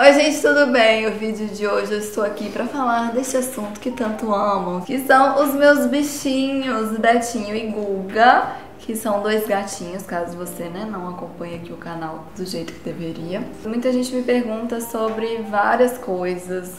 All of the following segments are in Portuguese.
Oi gente, tudo bem? O vídeo de hoje eu estou aqui para falar desse assunto que tanto amam, que são os meus bichinhos, Betinho e Guga, que são dois gatinhos, caso você não acompanhe aqui o canal do jeito que deveria. Muita gente me pergunta sobre várias coisas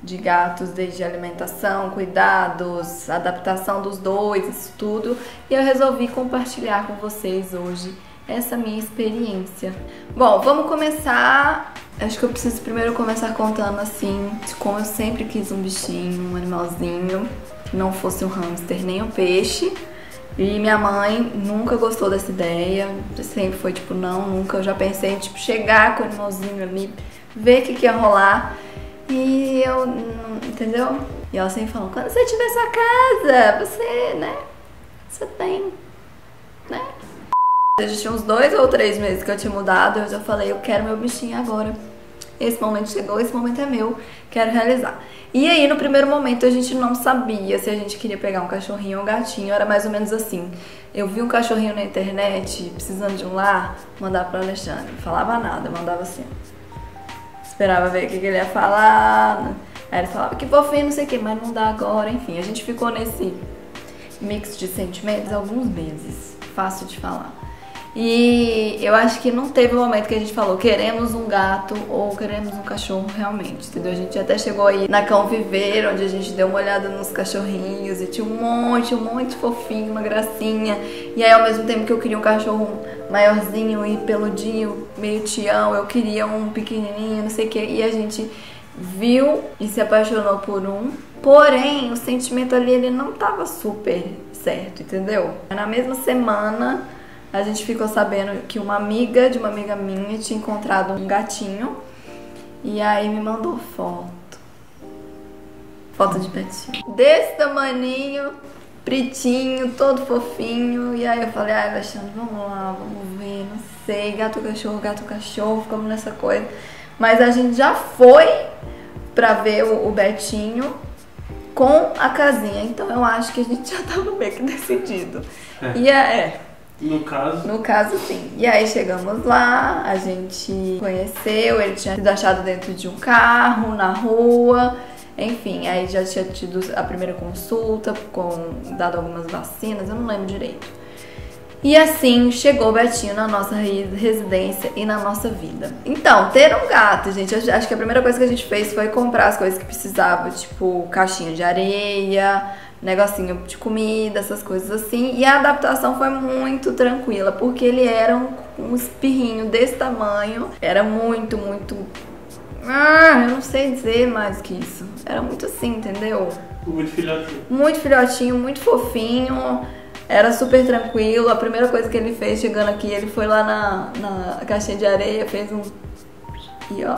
de gatos, desde alimentação, cuidados, adaptação dos dois, isso tudo, e eu resolvi compartilhar com vocês hoje essa minha experiência. Bom, vamos começar. Acho que eu preciso primeiro começar contando assim, de como eu sempre quis um bichinho, um animalzinho, que não fosse um hamster nem um peixe. E minha mãe nunca gostou dessa ideia, sempre foi tipo, não, nunca. Eu já pensei em tipo, chegar com o animalzinho ali, ver o que ia rolar. E eu, entendeu? E ela sempre falou, quando você tiver sua casa, você tem, né? Já tinha uns 2 ou 3 meses que eu tinha mudado, eu já falei, eu quero meu bichinho agora. Esse momento chegou, esse momento é meu, quero realizar. E aí, no primeiro momento, a gente não sabia se a gente queria pegar um cachorrinho ou um gatinho, era mais ou menos assim. Eu vi um cachorrinho na internet, precisando de um lar, mandava pro Alexandre. Não falava nada, mandava assim. Esperava ver o que ele ia falar. Aí ele falava que fofinho, não sei o que, mas não dá agora. Enfim, a gente ficou nesse mix de sentimentos alguns meses. Fácil de falar. E eu acho que não teve um momento que a gente falou queremos um gato ou queremos um cachorro realmente, entendeu? A gente até chegou aí na Cão Viver, onde a gente deu uma olhada nos cachorrinhos e tinha um monte fofinho, uma gracinha. E aí ao mesmo tempo que eu queria um cachorro maiorzinho e peludinho, meio tião, eu queria um pequenininho, não sei o que. E a gente viu e se apaixonou por um. Porém, o sentimento ali, ele não tava super certo, entendeu? Na mesma semana a gente ficou sabendo que uma amiga de uma amiga minha tinha encontrado um gatinho e aí me mandou foto de Betinho, desse tamaninho, pretinho, todo fofinho. E aí eu falei, ai Alexandre, vamos lá, vamos ver, não sei, gato, cachorro, ficamos nessa coisa. Mas a gente já foi pra ver o Betinho com a casinha, então eu acho que a gente já tava meio que decidido. No caso, sim. E aí chegamos lá, a gente conheceu, ele tinha sido achado dentro de um carro, na rua, enfim, aí já tinha tido a primeira consulta, dado algumas vacinas, eu não lembro direito. E assim chegou o Betinho na nossa residência e na nossa vida. Então, ter um gato, gente, acho que a primeira coisa que a gente fez foi comprar as coisas que precisava, tipo caixinha de areia, negocinho de comida, essas coisas assim. E a adaptação foi muito tranquila, porque ele era um espirrinho desse tamanho. Era muito... eu não sei dizer mais que isso. Era muito assim, entendeu? Muito filhotinho. Muito filhotinho, muito fofinho. Era super tranquilo. A primeira coisa que ele fez chegando aqui, ele foi lá na caixinha de areia, fez um... E ó...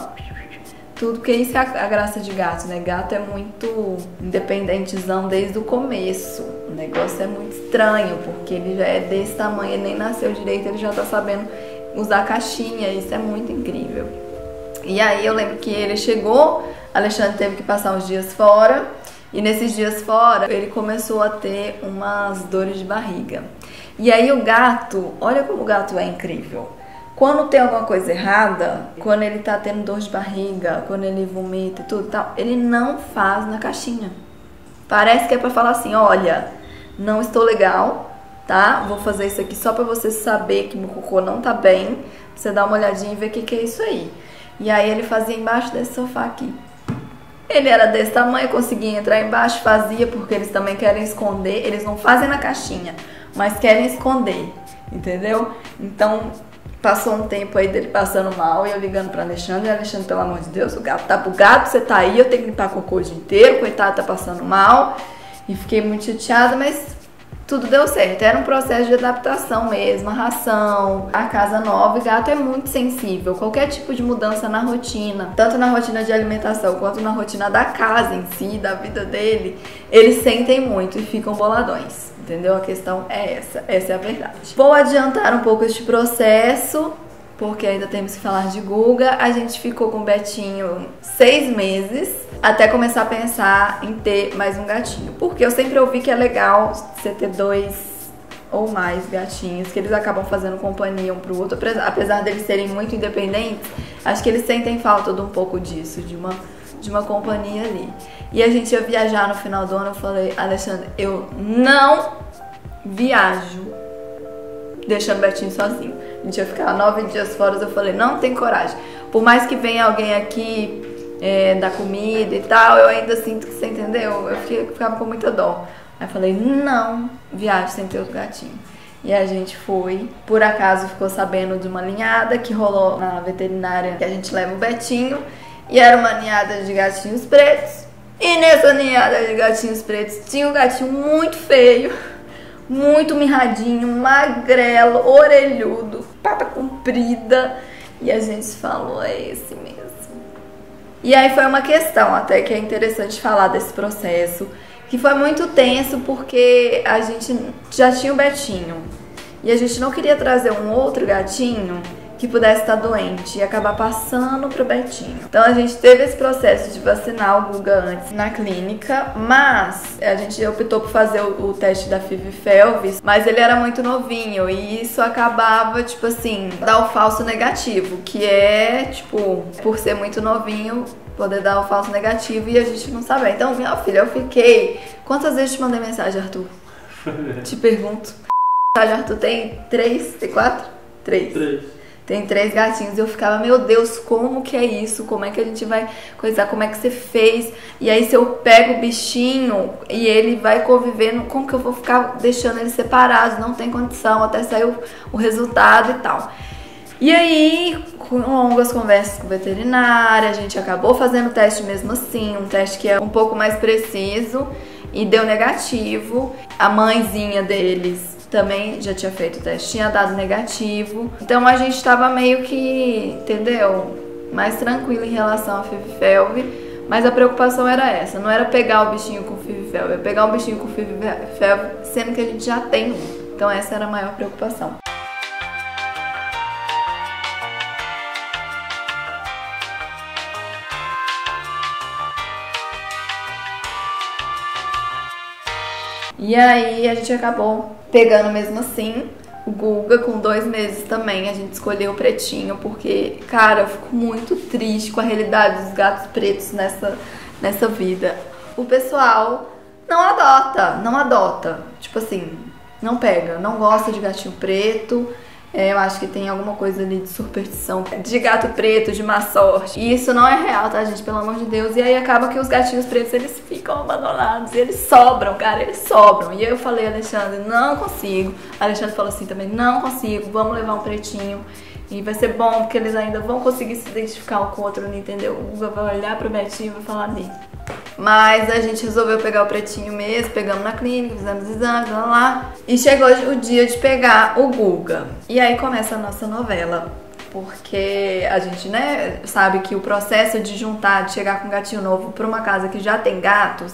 Tudo, porque isso é a graça de gato, né? Gato é muito independentezão desde o começo. O negócio é muito estranho, porque ele já é desse tamanho, ele nem nasceu direito, ele já tá sabendo usar a caixinha. Isso é muito incrível. E aí eu lembro que ele chegou, Alexandre teve que passar uns dias fora. E nesses dias fora, ele começou a ter umas dores de barriga. E aí o gato, olha como o gato é incrível. Quando tem alguma coisa errada, quando ele tá tendo dor de barriga, quando ele vomita e tudo tal, ele não faz na caixinha. Parece que é pra falar assim, olha, não estou legal, tá? Vou fazer isso aqui só pra você saber que meu cocô não tá bem, pra você dar uma olhadinha e ver o que é isso aí. E aí ele fazia embaixo desse sofá aqui. Ele era desse tamanho, conseguia entrar embaixo, fazia, porque eles também querem esconder. Eles não fazem na caixinha, mas querem esconder, entendeu? Então, passou um tempo aí dele passando mal e eu ligando pra Alexandre. E Alexandre, pelo amor de Deus, o gato tá bugado, você tá aí, eu tenho que limpar cocô o dia inteiro, coitado, tá passando mal. E fiquei muito chateada, mas tudo deu certo. Era um processo de adaptação mesmo, a ração, a casa nova. E gato é muito sensível. Qualquer tipo de mudança na rotina, tanto na rotina de alimentação quanto na rotina da casa em si, da vida dele, eles sentem muito e ficam boladões. Entendeu? A questão é essa é a verdade. Vou adiantar um pouco este processo, porque ainda temos que falar de Guga. A gente ficou com o Betinho 6 meses, até começar a pensar em ter mais um gatinho. Porque eu sempre ouvi que é legal você ter 2 ou mais gatinhos, que eles acabam fazendo companhia um pro outro, apesar deles serem muito independentes, acho que eles sentem falta de um pouco disso, de uma companhia ali. E a gente ia viajar no final do ano, eu falei, Alexandre, eu não viajo deixando o Betinho sozinho. A gente ia ficar 9 dias fora, eu falei, não tem coragem. Por mais que venha alguém aqui dar comida e tal, eu ainda sinto que você entendeu, eu ficava com muita dó. Aí eu falei, não viajo sem ter outro gatinho. E a gente foi, por acaso ficou sabendo de uma ninhada que rolou na veterinária, que a gente leva o Betinho, e era uma ninhada de gatinhos pretos. E nessa ninhada de gatinhos pretos tinha um gatinho muito feio, muito mirradinho, magrelo, orelhudo, pata comprida. E a gente falou, é esse mesmo. E aí foi uma questão até que é interessante falar desse processo, que foi muito tenso porque a gente já tinha o Betinho e a gente não queria trazer um outro gatinho que pudesse estar doente e acabar passando pro Betinho. Então a gente teve esse processo de vacinar o Guga antes na clínica, mas a gente optou por fazer o teste da FIV-FeLV, mas ele era muito novinho e isso acabava, tipo assim, dar o falso negativo, que é, tipo, por ser muito novinho, poder dar o falso negativo e a gente não saber. Então, minha filha, eu fiquei... Quantas vezes te mandei mensagem, Arthur? Te pergunto. Arthur tem 3? Tem 4? 3. Tem 3 gatinhos e eu ficava, meu Deus, como que é isso? Como é que a gente vai coisar? Como é que você fez? E aí se eu pego o bichinho e ele vai convivendo, como que eu vou ficar deixando eles separados? Não tem condição, até sair o resultado e tal. E aí, com longas conversas com o veterinário, a gente acabou fazendo o teste mesmo assim, um teste que é um pouco mais preciso e deu negativo. A mãezinha deles também já tinha feito o teste, tinha dado negativo. Então a gente tava meio que, entendeu? Mais tranquilo em relação à FIV-FeLV, mas a preocupação era essa, não era pegar o bichinho com FIV-FeLV, era pegar o bichinho com FIV-FeLV, sendo que a gente já tem um. Então essa era a maior preocupação. E aí a gente acabou pegando mesmo assim o Guga com 2 meses também. A gente escolheu o pretinho porque, cara, eu fico muito triste com a realidade dos gatos pretos nessa vida. O pessoal não adota. Tipo assim, não pega, não gosta de gatinho preto. Eu acho que tem alguma coisa ali de superstição, de gato preto, de má sorte. E isso não é real, tá, gente? Pelo amor de Deus. E aí acaba que os gatinhos pretos, eles ficam abandonados. E eles sobram, cara, eles sobram. E aí eu falei, Alexandre, não consigo. A Alexandre falou assim também, não consigo, vamos levar um pretinho. E vai ser bom, porque eles ainda vão conseguir se identificar um com o outro, entendeu? O Guga vai olhar pro Betinho e vai falar ali. Mas a gente resolveu pegar o pretinho mesmo, pegamos na clínica, fizemos exames, lá. E chegou o dia de pegar o Guga. E aí começa a nossa novela. Porque a gente, né, sabe que o processo de juntar, de chegar com um gatinho novo pra uma casa que já tem gatos,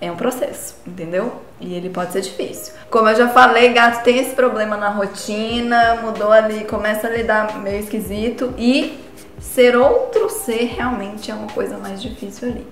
é um processo, entendeu? E ele pode ser difícil. Como eu já falei, gato tem esse problema na rotina, mudou ali, começa a lidar meio esquisito e ser outro ser realmente é uma coisa mais difícil ali.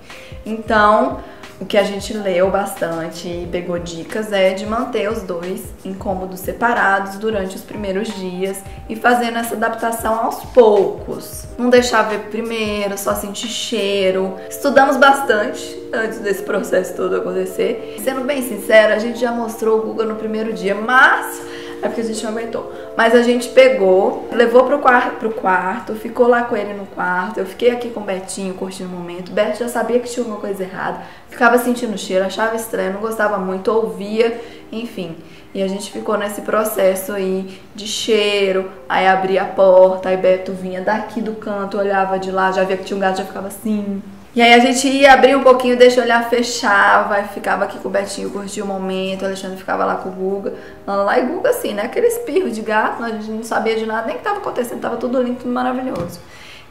Então, o que a gente leu bastante e pegou dicas é de manter os 2 em cômodos separados durante os primeiros dias e fazendo essa adaptação aos poucos. Não deixar ver primeiro, só sentir cheiro. Estudamos bastante antes desse processo todo acontecer. Sendo bem sincera, a gente já mostrou o Guga no primeiro dia, mas é porque a gente não aguentou. Mas a gente pegou, levou pro quarto, ficou lá com ele no quarto. Eu fiquei aqui com o Betinho, curtindo o momento. O Beto já sabia que tinha alguma coisa errada. Ficava sentindo cheiro, achava estranho, não gostava muito, ouvia, enfim. E a gente ficou nesse processo aí de cheiro. Aí abria a porta, aí Beto vinha daqui do canto, olhava de lá, já via que tinha um gato, já ficava assim. E aí a gente ia abrir um pouquinho, deixa o olhar, fechava, aí ficava aqui com o Betinho, curtia o momento, o Alexandre ficava lá com o Guga. Lá e Guga assim, né? Aquele espirro de gato, a gente não sabia de nada, nem o que tava acontecendo, tava tudo lindo, tudo maravilhoso.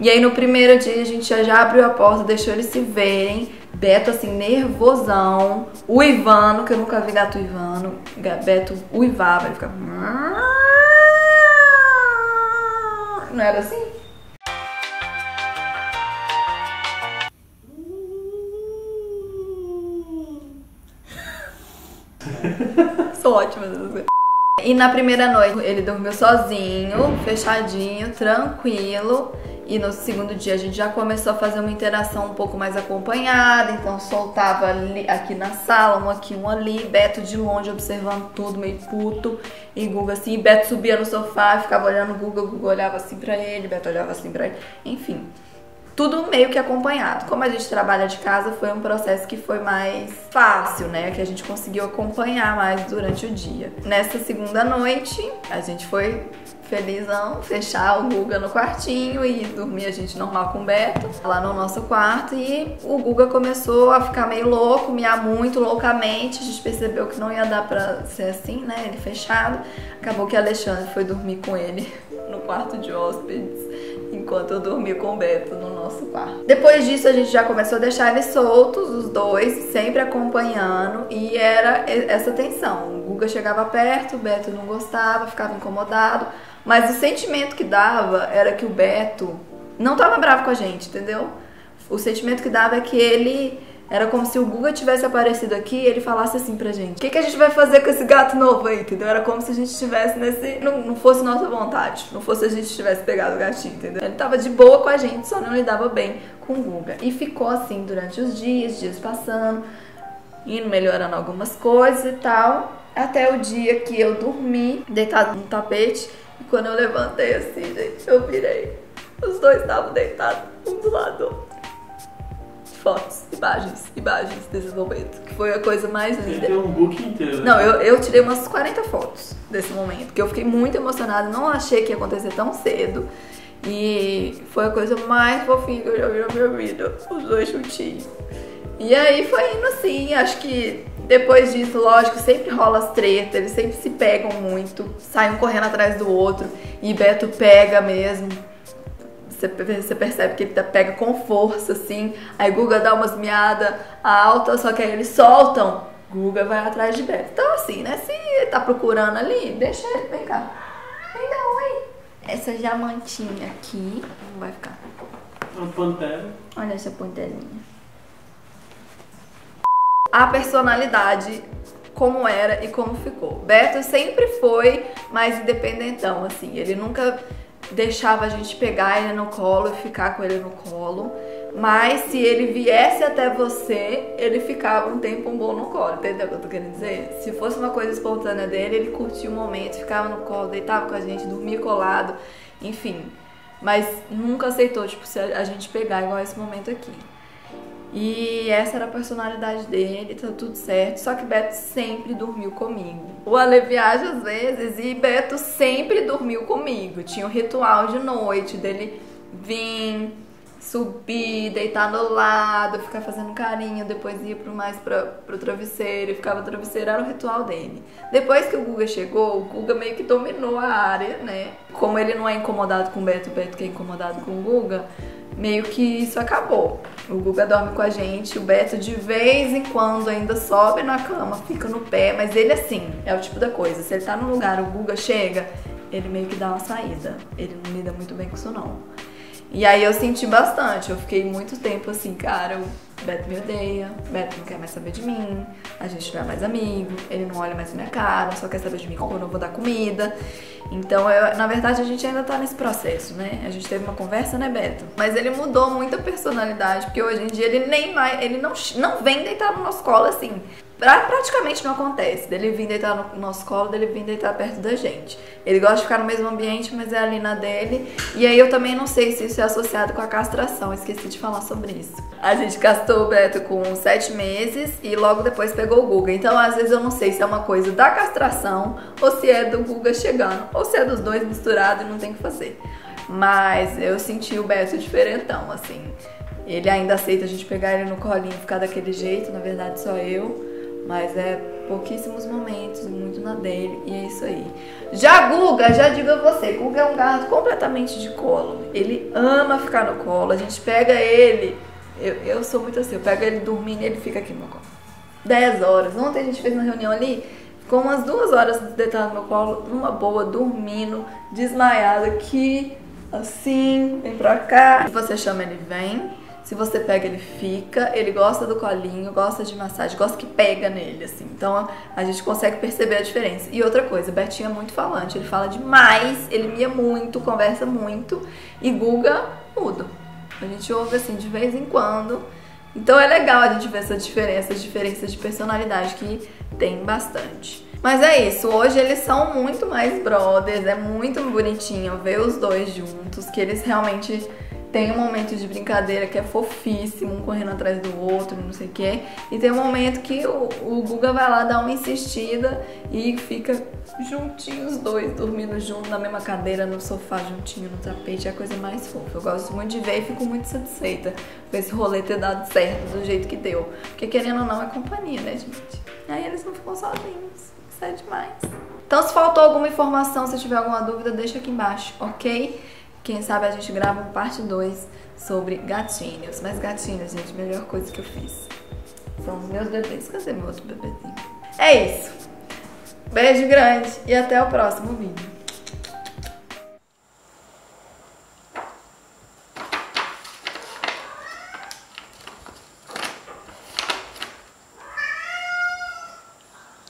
E aí no primeiro dia a gente já abriu a porta, deixou eles se verem. Beto assim, nervosão, uivando, que eu nunca vi gato uivando. Beto uivava, ele ficava... Não era assim? Sou ótima nessas coisas. E na primeira noite ele dormiu sozinho, fechadinho, tranquilo. E no segundo dia a gente já começou a fazer uma interação um pouco mais acompanhada. Então soltava ali, aqui na sala, um aqui, um ali. Beto de longe observando tudo, meio puto. E Guga assim, e Beto subia no sofá, ficava olhando o Guga olhava assim pra ele, Beto olhava assim pra ele. Enfim, tudo meio que acompanhado. Como a gente trabalha de casa, foi um processo que foi mais fácil, né? Que a gente conseguiu acompanhar mais durante o dia. Nessa segunda noite, a gente foi felizão, fechar o Guga no quartinho e dormir a gente normal com o Beto lá no nosso quarto. E o Guga começou a ficar meio louco, miar muito loucamente. A gente percebeu que não ia dar pra ser assim, né? Ele fechado. Acabou que a Alexandre foi dormir com ele no quarto de hóspedes, enquanto eu dormi com o Beto no nosso quarto. Depois disso a gente já começou a deixar eles soltos, os dois, sempre acompanhando, e era essa tensão. O Guga chegava perto, o Beto não gostava, ficava incomodado, mas o sentimento que dava era que o Beto não tava bravo com a gente, entendeu? O sentimento que dava é que ele... Era como se o Guga tivesse aparecido aqui e ele falasse assim pra gente: o que a gente vai fazer com esse gato novo aí, entendeu? Era como se a gente estivesse nesse... Não fosse nossa vontade, não fosse a gente tivesse pegado o gatinho, entendeu? Ele tava de boa com a gente, só não lidava bem com o Guga. E ficou assim durante os dias passando, indo melhorando algumas coisas e tal, até o dia que eu dormi, deitado no tapete, e quando eu levantei assim, gente, eu virei. Os dois estavam deitados, um do lado do outro. Fotos, imagens desse momento, que foi a coisa mais linda. Tem um book inteiro. Não, eu tirei umas 40 fotos desse momento, porque eu fiquei muito emocionada, não achei que ia acontecer tão cedo. E foi a coisa mais fofinha que eu já vi na minha vida, os dois juntinhos. E aí foi indo assim, acho que depois disso, lógico, sempre rola as tretas, eles sempre se pegam muito, saem um correndo atrás do outro, e Beto pega mesmo. Você percebe que ele pega com força, assim. Aí Guga dá umas miadas altas, só que aí eles soltam. Guga vai atrás de Beto. Então assim, né? Se ele tá procurando ali, deixa ele. Vem cá. Vem cá, oi. Essa diamantinha aqui não vai ficar. Uma pantera. Olha essa pantelinha. A personalidade, como era e como ficou. Beto sempre foi mais independentão, assim. Ele nunca deixava a gente pegar ele no colo e ficar com ele no colo, mas se ele viesse até você, ele ficava um tempo bom no colo, entendeu o que eu tô querendo dizer? Se fosse uma coisa espontânea dele, ele curtia o momento, ficava no colo, deitava com a gente, dormia colado, enfim, mas nunca aceitou, tipo, se a gente pegar igual esse momento aqui. E essa era a personalidade dele, tá tudo certo. Só que Beto sempre dormiu comigo. O Ale viaja às vezes e Beto sempre dormiu comigo. Tinha um ritual de noite dele vir, subir, deitar do lado, ficar fazendo carinho, depois ia pro travesseiro e ficava no travesseiro, era o ritual dele. Depois que o Guga chegou, o Guga meio que dominou a área, né? Como ele não é incomodado com o Beto que é incomodado com o Guga, meio que isso acabou. O Guga dorme com a gente, o Beto de vez em quando ainda sobe na cama, fica no pé, mas ele assim, é o tipo da coisa, se ele tá no lugar, o Guga chega, ele meio que dá uma saída, ele não lida muito bem com isso não. E aí eu senti bastante, eu fiquei muito tempo assim, cara, o Beto me odeia, o Beto não quer mais saber de mim, a gente não é mais amigo, ele não olha mais na minha cara, só quer saber de mim quando eu vou dar comida. Então, na verdade, a gente ainda tá nesse processo, né? A gente teve uma conversa, né, Beto? Mas ele mudou muito a personalidade, porque hoje em dia ele não vem deitar no nosso colo assim. Praticamente não acontece dele vir deitar no nosso colo, dele vir deitar perto da gente. Ele gosta de ficar no mesmo ambiente, mas é ali na dele. E aí eu também não sei se isso é associado com a castração, esqueci de falar sobre isso. A gente castrou o Beto com 7 meses e logo depois pegou o Guga. Então às vezes eu não sei se é uma coisa da castração ou se é do Guga chegando, ou se é dos dois misturados e não tem o que fazer. Mas eu senti o Beto diferentão, assim. Ele ainda aceita a gente pegar ele no colinho e ficar daquele jeito, na verdade só eu. Mas é pouquíssimos momentos, muito na dele, e é isso aí. Já Guga, já digo a você, Guga é um gato completamente de colo. Ele ama ficar no colo, a gente pega ele, eu sou muito assim, eu pego ele dormindo e ele fica aqui no meu colo. 10 horas, ontem a gente fez uma reunião ali, ficou umas 2 horas deitado no meu colo, numa boa, dormindo, desmaiado aqui, assim, vem pra cá. Se você chama ele, vem. Se você pega, ele fica, ele gosta do colinho, gosta de massagem, gosta que pega nele, assim. Então a gente consegue perceber a diferença. E outra coisa, Betinho é muito falante, ele fala demais, ele mia muito, conversa muito. E Guga, mudo. A gente ouve assim de vez em quando. Então é legal a gente ver essa diferença, as diferenças de personalidade que tem bastante. Mas é isso, hoje eles são muito mais brothers, é muito bonitinho ver os dois juntos, que eles realmente tem um momento de brincadeira que é fofíssimo, um correndo atrás do outro, não sei o quê. E tem um momento que o Guga vai lá dar uma insistida e fica juntinhos os dois, dormindo junto na mesma cadeira, no sofá, juntinho no tapete. É a coisa mais fofa. Eu gosto muito de ver e fico muito satisfeita com esse rolê ter dado certo do jeito que deu. Porque querendo ou não é companhia, né, gente? Aí eles não ficam sozinhos. Isso é demais. Então se faltou alguma informação, se tiver alguma dúvida, deixa aqui embaixo, ok? Quem sabe a gente grava uma parte 2 sobre gatinhos. Mas gatinhos, gente, a melhor coisa que eu fiz são os meus bebês. Cadê meu outro bebezinho? É isso. Beijo grande e até o próximo vídeo.